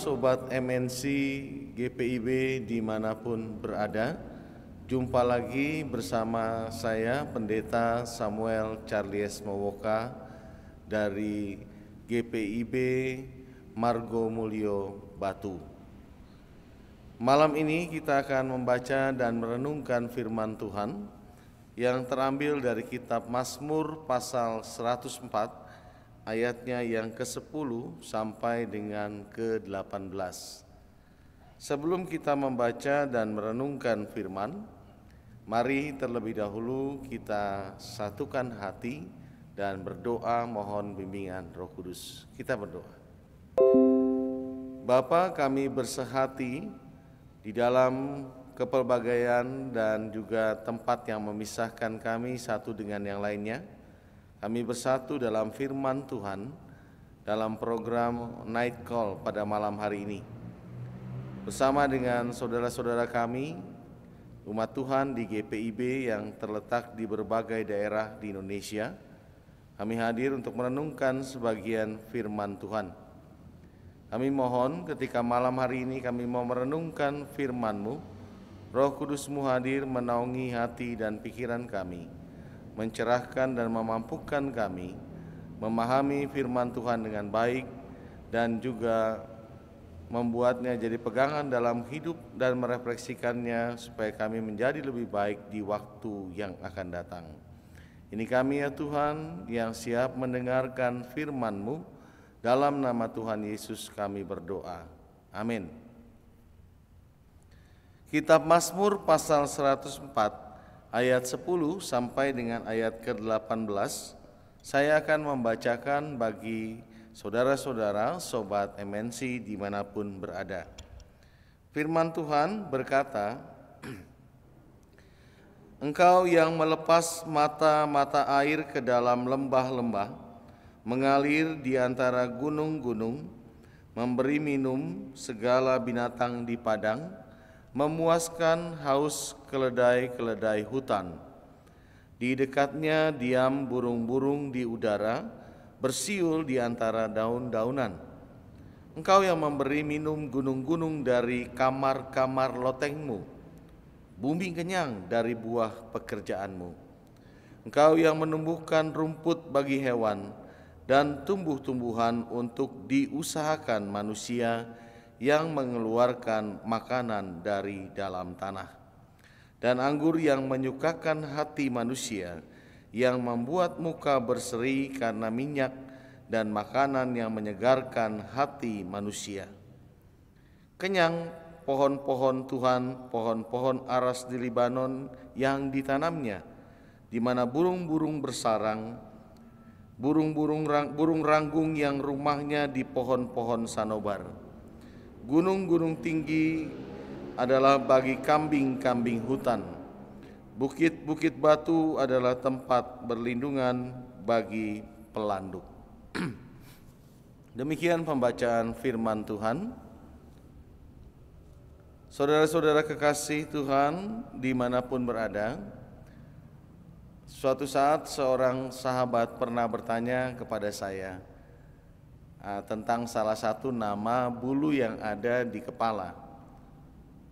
Sobat MNC GPIB dimanapun berada. Jumpa lagi bersama saya Pendeta Samuel Charles Mowoka dari GPIB Margo Mulyo Batu. Malam ini kita akan membaca dan merenungkan firman Tuhan yang terambil dari kitab Mazmur pasal 104 ayatnya yang ke-10 sampai dengan ke-18. Sebelum kita membaca dan merenungkan firman, mari terlebih dahulu kita satukan hati dan berdoa mohon bimbingan Roh Kudus. Kita berdoa. Bapa, kami bersehati di dalam kepelbagaian dan juga tempat yang memisahkan kami satu dengan yang lainnya. Kami bersatu dalam firman Tuhan dalam program Night Call pada malam hari ini. Bersama dengan saudara-saudara kami, umat Tuhan di GPIB yang terletak di berbagai daerah di Indonesia, kami hadir untuk merenungkan sebagian firman Tuhan. Kami mohon ketika malam hari ini kami mau merenungkan firman-Mu, Roh Kudus-Mu hadir menaungi hati dan pikiran kami, mencerahkan dan memampukan kami memahami firman Tuhan dengan baik dan juga membuatnya jadi pegangan dalam hidup dan merefleksikannya supaya kami menjadi lebih baik di waktu yang akan datang. Ini kami ya Tuhan yang siap mendengarkan firman-Mu, dalam nama Tuhan Yesus kami berdoa. Amin. Kitab Mazmur pasal 104 ayat 10 sampai dengan ayat ke-18, saya akan membacakan bagi saudara-saudara, sobat MNC dimanapun berada. Firman Tuhan berkata, Engkau yang melepas mata-mata air ke dalam lembah-lembah, mengalir di antara gunung-gunung, memberi minum segala binatang di padang, memuaskan haus keledai-keledai hutan. Di dekatnya diam burung-burung di udara, bersiul di antara daun-daunan. Engkau yang memberi minum gunung-gunung dari kamar-kamar lotengmu, bumi kenyang dari buah pekerjaanmu. Engkau yang menumbuhkan rumput bagi hewan dan tumbuh-tumbuhan untuk diusahakan manusia yang mengeluarkan makanan dari dalam tanah, dan anggur yang menyukakan hati manusia, yang membuat muka berseri karena minyak, dan makanan yang menyegarkan hati manusia. Kenyang pohon-pohon Tuhan, pohon-pohon aras di Libanon yang ditanamnya, di mana burung-burung bersarang, burung ranggung yang rumahnya di pohon-pohon sanobar. Gunung-gunung tinggi adalah bagi kambing-kambing hutan. Bukit-bukit batu adalah tempat berlindungan bagi pelanduk. Demikian pembacaan firman Tuhan. Saudara-saudara kekasih Tuhan dimanapun berada, suatu saat seorang sahabat pernah bertanya kepada saya tentang salah satu nama bulu yang ada di kepala.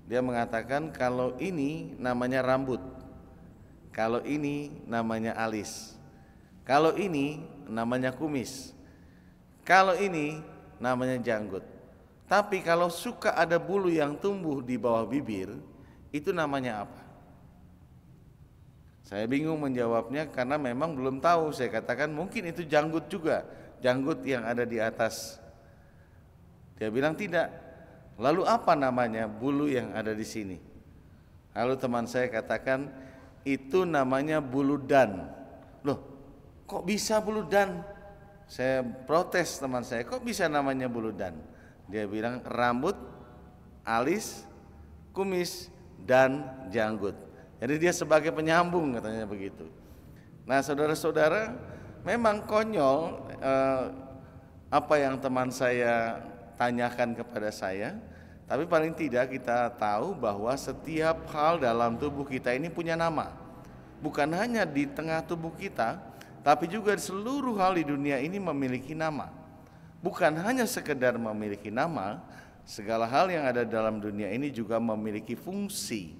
Dia mengatakan kalau ini namanya rambut, kalau ini namanya alis, kalau ini namanya kumis, kalau ini namanya janggut. Tapi kalau suka ada bulu yang tumbuh di bawah bibir, itu namanya apa? Saya bingung menjawabnya karena memang belum tahu. Saya katakan mungkin itu janggut juga, janggut yang ada di atas. Dia bilang tidak. Lalu apa namanya bulu yang ada di sini? Lalu teman saya katakan itu namanya bulu dan. Loh, kok bisa bulu dan? Saya protes teman saya, kok bisa namanya bulu dan? Dia bilang rambut, alis, kumis, dan janggut. Jadi dia sebagai penyambung katanya begitu. Nah saudara-saudara, memang konyol apa yang teman saya tanyakan kepada saya, tapi paling tidak kita tahu bahwa setiap hal dalam tubuh kita ini punya nama. Bukan hanya di tengah tubuh kita, tapi juga seluruh hal di dunia ini memiliki nama. Bukan hanya sekedar memiliki nama, Segala hal yang ada dalam dunia ini juga memiliki fungsi.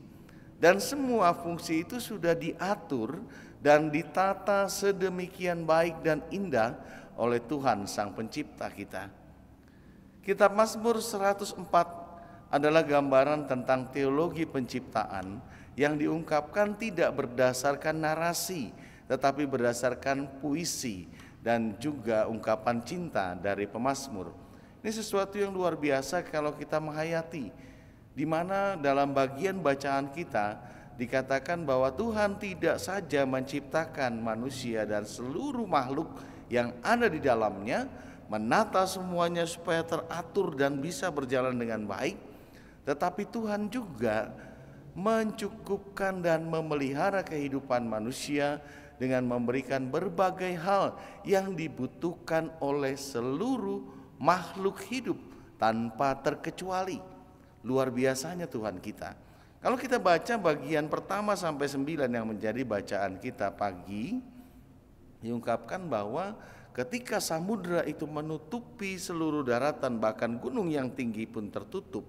Dan semua fungsi itu sudah diatur dan ditata sedemikian baik dan indah oleh Tuhan Sang Pencipta kita. Kitab Mazmur 104 adalah gambaran tentang teologi penciptaan yang diungkapkan tidak berdasarkan narasi, tetapi berdasarkan puisi dan juga ungkapan cinta dari pemazmur. Ini sesuatu yang luar biasa kalau kita menghayati, di mana dalam bagian bacaan kita dikatakan bahwa Tuhan tidak saja menciptakan manusia dan seluruh makhluk yang ada di dalamnya, menata semuanya supaya teratur dan bisa berjalan dengan baik, tetapi Tuhan juga mencukupkan dan memelihara kehidupan manusia dengan memberikan berbagai hal yang dibutuhkan oleh seluruh makhluk hidup tanpa terkecuali. Luar biasanya Tuhan kita. Kalau kita baca bagian pertama sampai 9 yang menjadi bacaan kita pagi, diungkapkan bahwa ketika samudra itu menutupi seluruh daratan, bahkan gunung yang tinggi pun tertutup,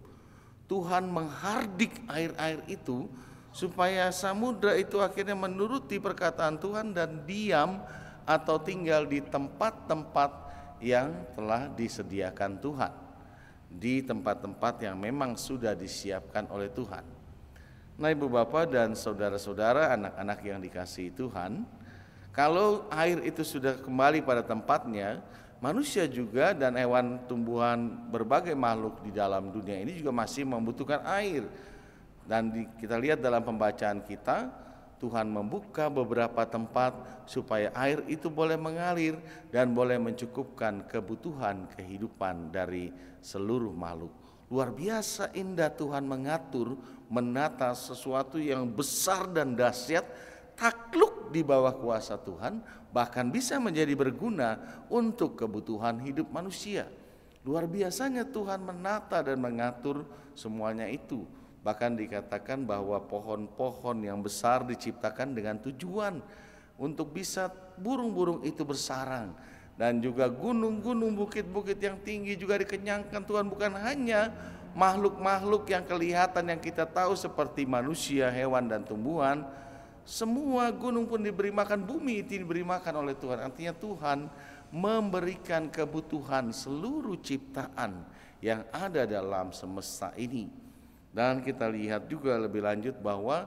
Tuhan menghardik air-air itu supaya samudra itu akhirnya menuruti perkataan Tuhan dan diam atau tinggal di tempat-tempat yang telah disediakan Tuhan, di tempat-tempat yang memang sudah disiapkan oleh Tuhan. Nah, Ibu Bapak dan saudara-saudara, anak-anak yang dikasihi Tuhan, kalau air itu sudah kembali pada tempatnya, manusia juga dan hewan tumbuhan berbagai makhluk di dalam dunia ini juga masih membutuhkan air. Dan kita lihat dalam pembacaan kita, Tuhan membuka beberapa tempat supaya air itu boleh mengalir dan boleh mencukupkan kebutuhan kehidupan dari seluruh makhluk. Luar biasa indah Tuhan mengatur, menata sesuatu yang besar dan dahsyat, takluk di bawah kuasa Tuhan, bahkan bisa menjadi berguna untuk kebutuhan hidup manusia. Luar biasanya Tuhan menata dan mengatur semuanya itu. Bahkan dikatakan bahwa pohon-pohon yang besar diciptakan dengan tujuan untuk bisa burung-burung itu bersarang. Dan juga gunung-gunung, bukit-bukit yang tinggi juga dikenyangkan Tuhan. Bukan hanya makhluk-makhluk yang kelihatan yang kita tahu seperti manusia, hewan dan tumbuhan. Semua gunung pun diberi makan, bumi itu diberi makan oleh Tuhan. Artinya Tuhan memberikan kebutuhan seluruh ciptaan yang ada dalam semesta ini. Dan kita lihat juga lebih lanjut bahwa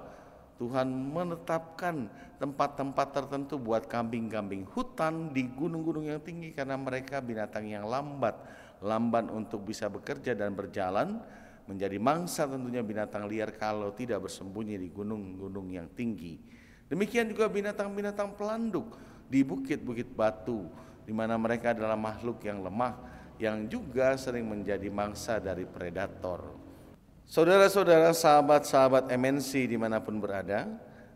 Tuhan menetapkan tempat-tempat tertentu buat kambing-kambing hutan di gunung-gunung yang tinggi, karena mereka binatang yang lamban untuk bisa bekerja dan berjalan, menjadi mangsa tentunya binatang liar kalau tidak bersembunyi di gunung-gunung yang tinggi. Demikian juga binatang-binatang pelanduk di bukit-bukit batu, di mana mereka adalah makhluk yang lemah yang juga sering menjadi mangsa dari predator. Saudara-saudara, sahabat-sahabat MNC dimanapun berada,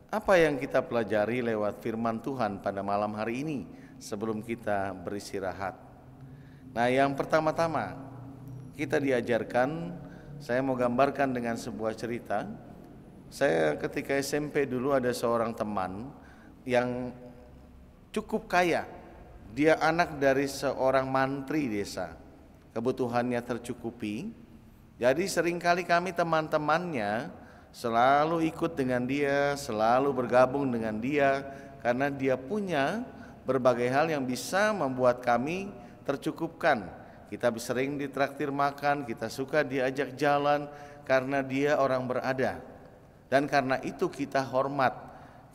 apa yang kita pelajari lewat firman Tuhan pada malam hari ini sebelum kita beristirahat? Nah, yang pertama-tama kita diajarkan, saya mau gambarkan dengan sebuah cerita. Saya ketika SMP dulu ada seorang teman yang cukup kaya. Dia anak dari seorang mantri desa, kebutuhannya tercukupi. Jadi seringkali kami teman-temannya selalu ikut dengan dia, selalu bergabung dengan dia, karena dia punya berbagai hal yang bisa membuat kami tercukupkan. Kita sering ditraktir makan, kita suka diajak jalan karena dia orang berada. Dan karena itu kita hormat,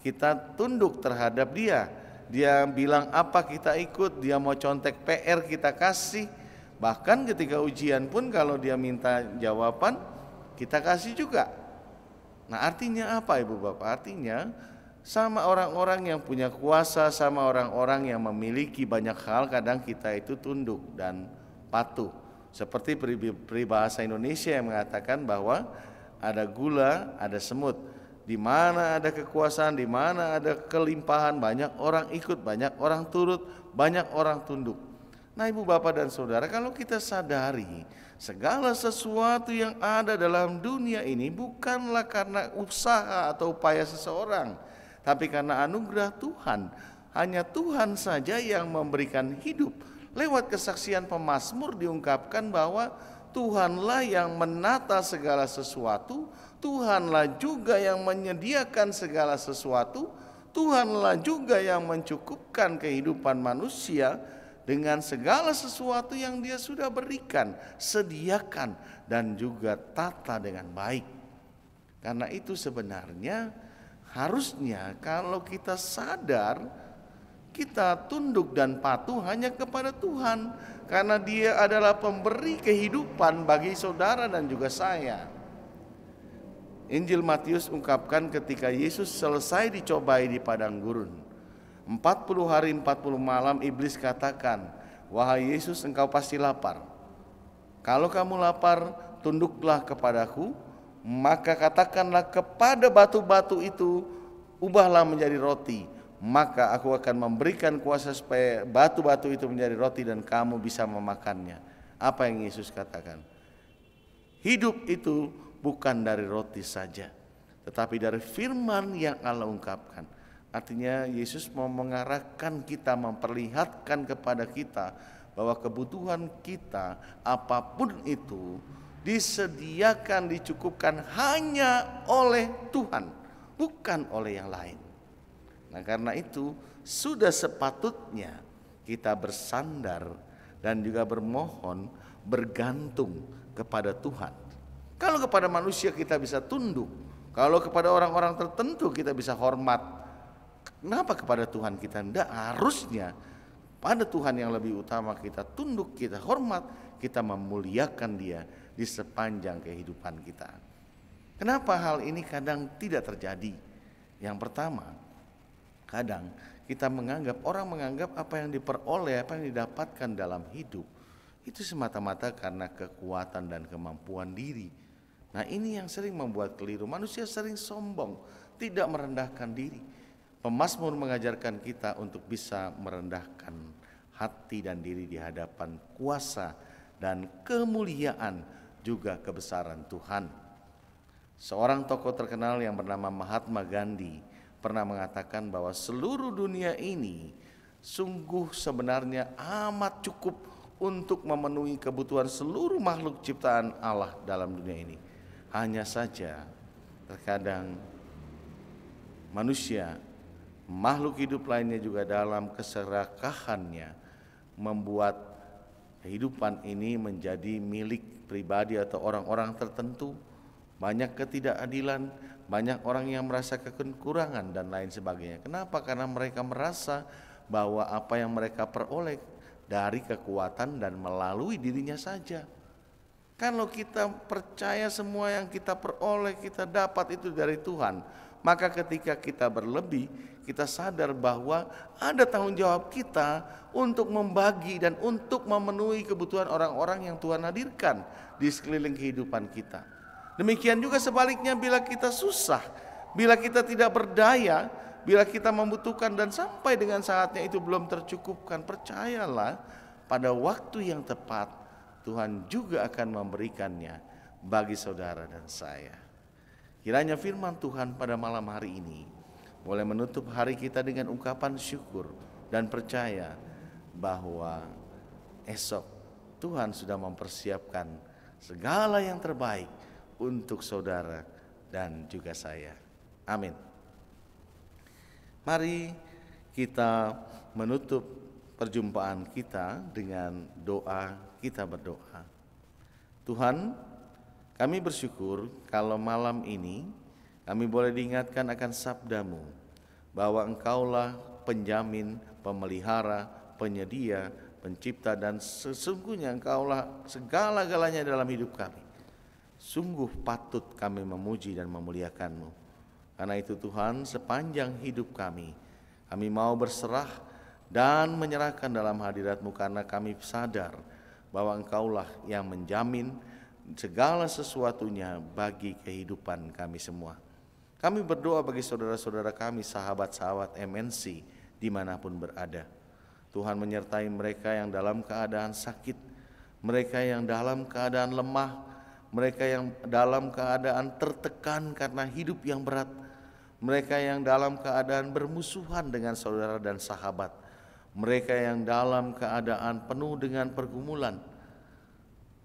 kita tunduk terhadap dia. Dia bilang apa kita ikut, dia mau contek PR kita kasih. Bahkan ketika ujian pun kalau dia minta jawaban, kita kasih juga. Nah, artinya apa Ibu Bapak? Artinya sama orang-orang yang punya kuasa, sama orang-orang yang memiliki banyak hal, kadang kita itu tunduk dan patuh. Seperti peribahasa Indonesia yang mengatakan bahwa ada gula, ada semut. Di mana ada kekuasaan, di mana ada kelimpahan, banyak orang ikut, banyak orang turut, banyak orang tunduk. Nah, Ibu Bapak dan Saudara, kalau kita sadari segala sesuatu yang ada dalam dunia ini bukanlah karena usaha atau upaya seseorang, tapi karena anugerah Tuhan. Hanya Tuhan saja yang memberikan hidup. Lewat kesaksian pemazmur diungkapkan bahwa Tuhanlah yang menata segala sesuatu, Tuhanlah juga yang menyediakan segala sesuatu, Tuhanlah juga yang mencukupkan kehidupan manusia dengan segala sesuatu yang Dia sudah berikan, sediakan, dan juga tata dengan baik. Karena itu sebenarnya harusnya kalau kita sadar, kita tunduk dan patuh hanya kepada Tuhan, karena Dia adalah pemberi kehidupan bagi saudara dan juga saya. Injil Matius ungkapkan ketika Yesus selesai dicobai di padang gurun, 40 hari 40 malam iblis katakan, "Wahai Yesus, engkau pasti lapar. Kalau kamu lapar, tunduklah kepadaku, maka katakanlah kepada batu-batu itu, ubahlah menjadi roti. Maka aku akan memberikan kuasa supaya batu-batu itu menjadi roti dan kamu bisa memakannya." Apa yang Yesus katakan? Hidup itu bukan dari roti saja, tetapi dari firman yang Allah ungkapkan. Artinya Yesus mau mengarahkan kita, memperlihatkan kepada kita bahwa kebutuhan kita apapun itu disediakan, dicukupkan hanya oleh Tuhan, bukan oleh yang lain. Nah, karena itu sudah sepatutnya kita bersandar dan juga bermohon, bergantung kepada Tuhan. Kalau kepada manusia kita bisa tunduk, kalau kepada orang-orang tertentu kita bisa hormat, kenapa kepada Tuhan kita tidak? Harusnya pada Tuhan yang lebih utama kita tunduk, kita hormat, kita memuliakan Dia di sepanjang kehidupan kita. Kenapa hal ini kadang tidak terjadi? Yang pertama, kadang kita orang menganggap apa yang diperoleh, apa yang didapatkan dalam hidup itu semata-mata karena kekuatan dan kemampuan diri. Nah, ini yang sering membuat keliru. Manusia sering sombong, tidak merendahkan diri. Pemazmur mengajarkan kita untuk bisa merendahkan hati dan diri di hadapan kuasa dan kemuliaan juga kebesaran Tuhan. Seorang tokoh terkenal yang bernama Mahatma Gandhi pernah mengatakan bahwa seluruh dunia ini sungguh sebenarnya amat cukup untuk memenuhi kebutuhan seluruh makhluk ciptaan Allah dalam dunia ini. Hanya saja terkadang manusia, makhluk hidup lainnya juga dalam keserakahannya membuat kehidupan ini menjadi milik pribadi atau orang-orang tertentu. Banyak ketidakadilan, banyak orang yang merasa kekurangan dan lain sebagainya. Kenapa? Karena mereka merasa bahwa apa yang mereka peroleh dari kekuatan dan melalui dirinya saja. Kalau kita percaya semua yang kita peroleh, kita dapat itu dari Tuhan, maka ketika kita berlebih, kita sadar bahwa ada tanggung jawab kita untuk membagi dan untuk memenuhi kebutuhan orang-orang yang Tuhan hadirkan di sekeliling kehidupan kita. Demikian juga sebaliknya, bila kita susah, bila kita tidak berdaya, bila kita membutuhkan dan sampai dengan saatnya itu belum tercukupkan, percayalah pada waktu yang tepat Tuhan juga akan memberikannya bagi saudara dan saya. Kiranya firman Tuhan pada malam hari ini boleh menutup hari kita dengan ungkapan syukur dan percaya bahwa esok Tuhan sudah mempersiapkan segala yang terbaik untuk saudara dan juga saya. Amin. Mari kita menutup perjumpaan kita dengan doa. Kita berdoa. Tuhan, kami bersyukur kalau malam ini kami boleh diingatkan akan sabda-Mu bahwa Engkaulah penjamin, pemelihara, penyedia, pencipta, dan sesungguhnya Engkaulah segala-galanya dalam hidup kami. Sungguh patut kami memuji dan memuliakan-Mu. Karena itu Tuhan, sepanjang hidup kami mau berserah dan menyerahkan dalam hadirat-Mu, karena kami sadar bahwa Engkaulah yang menjamin segala sesuatunya bagi kehidupan kami semua. Kami berdoa bagi saudara-saudara kami, sahabat-sahabat MNC dimanapun berada. Tuhan menyertai mereka yang dalam keadaan sakit, mereka yang dalam keadaan lemah, mereka yang dalam keadaan tertekan karena hidup yang berat, mereka yang dalam keadaan bermusuhan dengan saudara dan sahabat, mereka yang dalam keadaan penuh dengan pergumulan.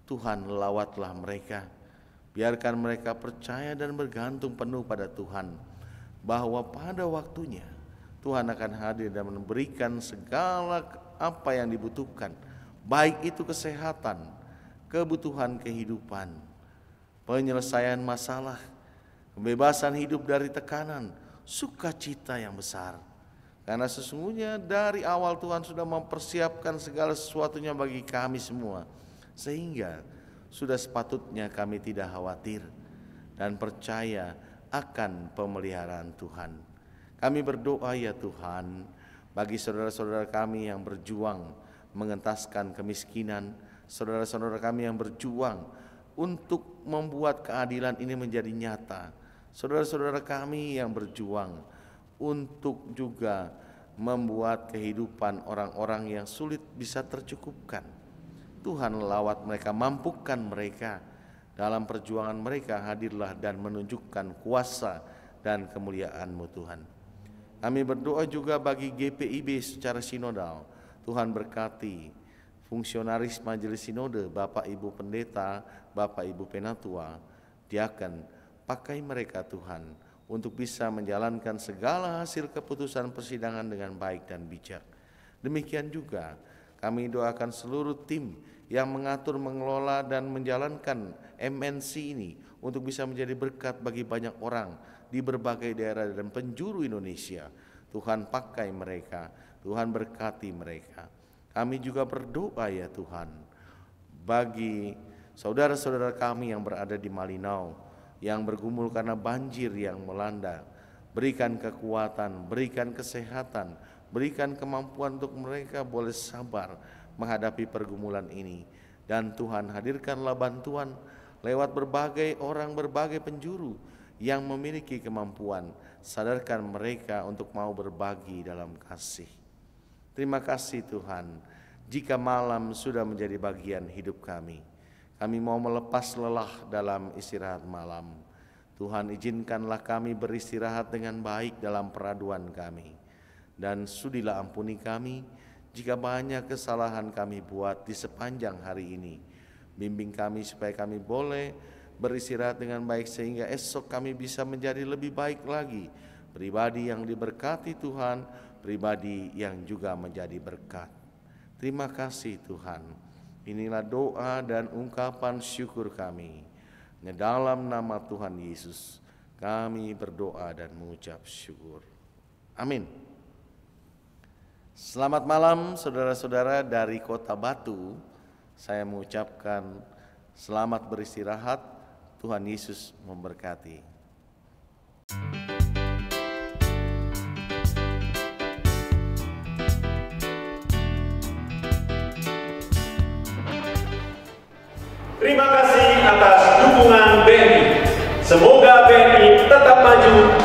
Tuhan lawatlah mereka. Biarkan mereka percaya dan bergantung penuh pada Tuhan, bahwa pada waktunya Tuhan akan hadir dan memberikan segala apa yang dibutuhkan, baik itu kesehatan, kebutuhan kehidupan, penyelesaian masalah, kebebasan hidup dari tekanan, sukacita yang besar. Karena sesungguhnya dari awal Tuhan sudah mempersiapkan segala sesuatunya bagi kami semua, sehingga sudah sepatutnya kami tidak khawatir dan percaya akan pemeliharaan Tuhan. Kami berdoa ya Tuhan, bagi saudara-saudara kami yang berjuang mengentaskan kemiskinan, saudara-saudara kami yang berjuang untuk membuat keadilan ini menjadi nyata, saudara-saudara kami yang berjuang untuk juga membuat kehidupan orang-orang yang sulit bisa tercukupkan. Tuhan lawat mereka, mampukan mereka dalam perjuangan mereka, hadirlah dan menunjukkan kuasa dan kemuliaan-Mu Tuhan. Kami berdoa juga bagi GPIB secara sinodal. Tuhan berkati fungsionaris Majelis Sinode, Bapak Ibu Pendeta, Bapak Ibu Penatua, diaken, pakai mereka Tuhan untuk bisa menjalankan segala hasil keputusan persidangan dengan baik dan bijak. Demikian juga kami doakan seluruh tim yang mengatur, mengelola, dan menjalankan MNC ini untuk bisa menjadi berkat bagi banyak orang di berbagai daerah dan penjuru Indonesia. Tuhan pakai mereka, Tuhan berkati mereka. Kami juga berdoa ya Tuhan, bagi saudara-saudara kami yang berada di Malinau, yang bergumul karena banjir yang melanda. Berikan kekuatan, berikan kesehatan, berikan kemampuan untuk mereka boleh sabar menghadapi pergumulan ini. Dan Tuhan hadirkanlah bantuan lewat berbagai orang, berbagai penjuru yang memiliki kemampuan. Sadarkan mereka untuk mau berbagi dalam kasih. Terima kasih Tuhan, jika malam sudah menjadi bagian hidup kami. Kami mau melepas lelah dalam istirahat malam. Tuhan izinkanlah kami beristirahat dengan baik dalam peraduan kami. Dan sudilah ampuni kami jika banyak kesalahan kami buat di sepanjang hari ini. Bimbing kami supaya kami boleh beristirahat dengan baik sehingga esok kami bisa menjadi lebih baik lagi. Pribadi yang diberkati Tuhan, pribadi yang juga menjadi berkat. Terima kasih Tuhan. Inilah doa dan ungkapan syukur kami. Di dalam nama Tuhan Yesus kami berdoa dan mengucap syukur. Amin. Selamat malam saudara-saudara dari Kota Batu. Saya mengucapkan selamat beristirahat. Tuhan Yesus memberkati. Terima kasih atas dukungan BNI. Semoga BNI tetap maju